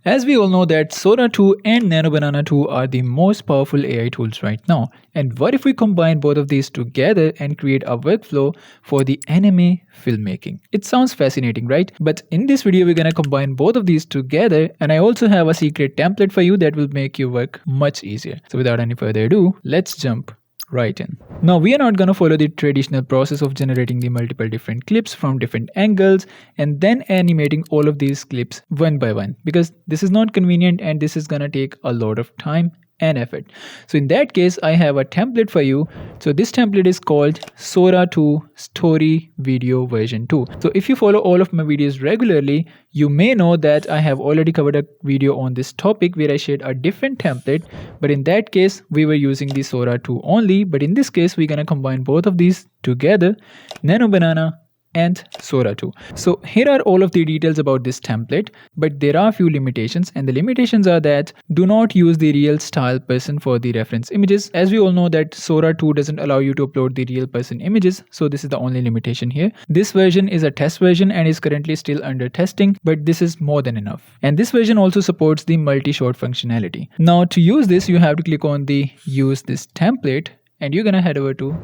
As we all know that Sora 2 and Nano Banana 2 are the most powerful AI tools right now. And what if we combine both of these together and create a workflow for the anime filmmaking? It sounds fascinating, right? But in this video, we're gonna combine both of these together, and I also have a secret template for you that will make your work much easier. So without any further ado, let's jump right in. Now we are not going to follow the traditional process of generating the multiple different clips from different angles and then animating all of these clips one by one, because this is not convenient and this is going to take a lot of time and effort. So in that case, I have a template for you. So this template is called Sora 2 Story Video Version 2. So if you follow all of my videos regularly, you may know that I have already covered a video on this topic where I shared a different template, but in that case we were using the Sora 2 only. But in this case, we're gonna combine both of these together, Nano Banana and Sora 2. So here are all of the details about this template, but there are a few limitations, and the limitations are that do not use the real style person for the reference images. As we all know that Sora 2 doesn't allow you to upload the real person images, so this is the only limitation here. This version is a test version and is currently still under testing, but this is more than enough. And this version also supports the multi-shot functionality. Now to use this, you have to click on the use this template and you're gonna head over to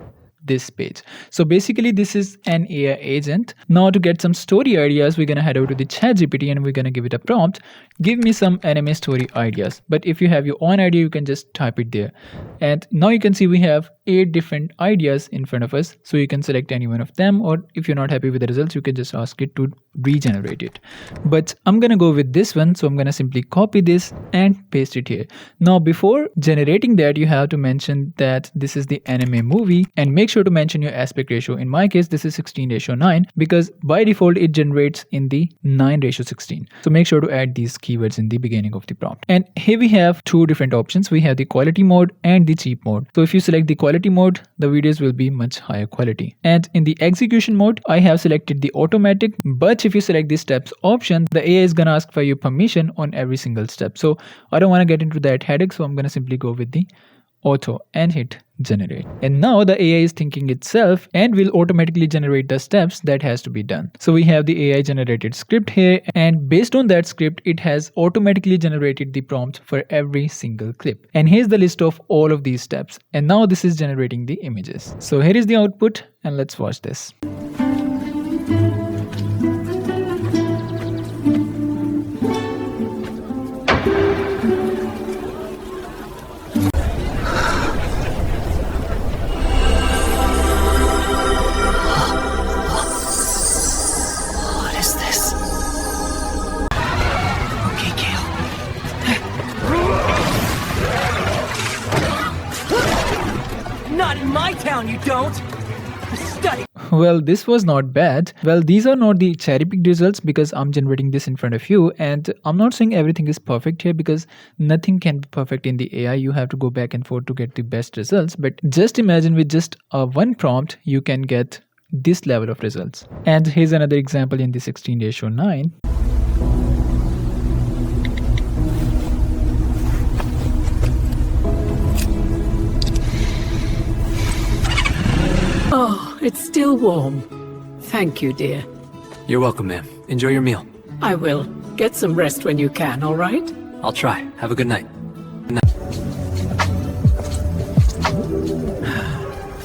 this page. So basically this is an AI agent. Now to get some story ideas, we're gonna head over to the ChatGPT and we're gonna give it a prompt. Give me some anime story ideas. But if you have your own idea, you can just type it there. And now you can see we have 8 different ideas in front of us. So you can select any one of them, or if you're not happy with the results, you can just ask it to regenerate it. But I'm gonna go with this one. So I'm gonna simply copy this and paste it here. Now before generating that, you have to mention that this is the anime movie, and make sure to mention your aspect ratio. In my case, this is 16:9 because by default it generates in the 9:16. So make sure to add these keywords in the beginning of the prompt. And here we have 2 different options. We have the quality mode and the cheap mode. So if you select the quality mode, the videos will be much higher quality. And in the execution mode, I have selected the automatic, but if you select the steps option, the AI is gonna ask for your permission on every single step. So I don't want to get into that headache, so I'm gonna simply go with the auto and hit generate. And now the AI is thinking itself and will automatically generate the steps that has to be done. So we have the AI generated script here, and based on that script, it has automatically generated the prompt for every single clip. And here's the list of all of these steps. And now this is generating the images. So here is the output, and let's watch this. Not in my town, you don't! Study! Well, this was not bad. Well, these are not the cherry-picked results because I'm generating this in front of you, and I'm not saying everything is perfect here because nothing can be perfect in the AI. You have to go back and forth to get the best results. But just imagine with just one prompt, you can get this level of results. And here's another example in the 16:9. Oh, it's still warm. Thank you, dear. You're welcome, ma'am. Enjoy your meal. I will. Get some rest when you can, all right? I'll try. Have a good night.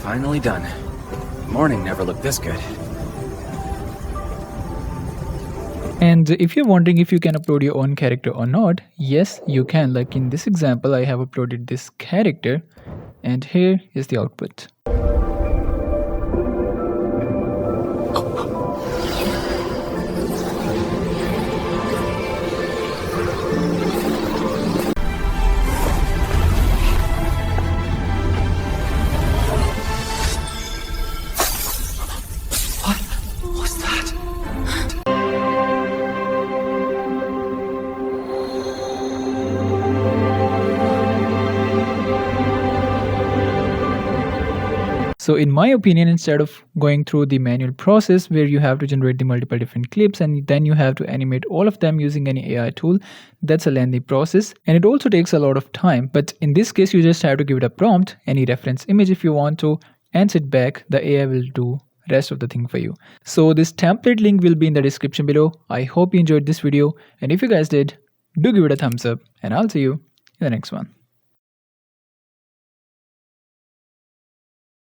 Finally done. Morning never looked this good. And if you're wondering if you can upload your own character or not, yes, you can. Like in this example, I have uploaded this character, and here is the output. So in my opinion, instead of going through the manual process where you have to generate the multiple different clips and then you have to animate all of them using any AI tool, that's a lengthy process and it also takes a lot of time. But in this case, you just have to give it a prompt, any reference image if you want to, and sit back. The AI will do rest of the thing for you. So this template link will be in the description below. I hope you enjoyed this video, and if you guys did, do give it a thumbs up, and I'll see you in the next one.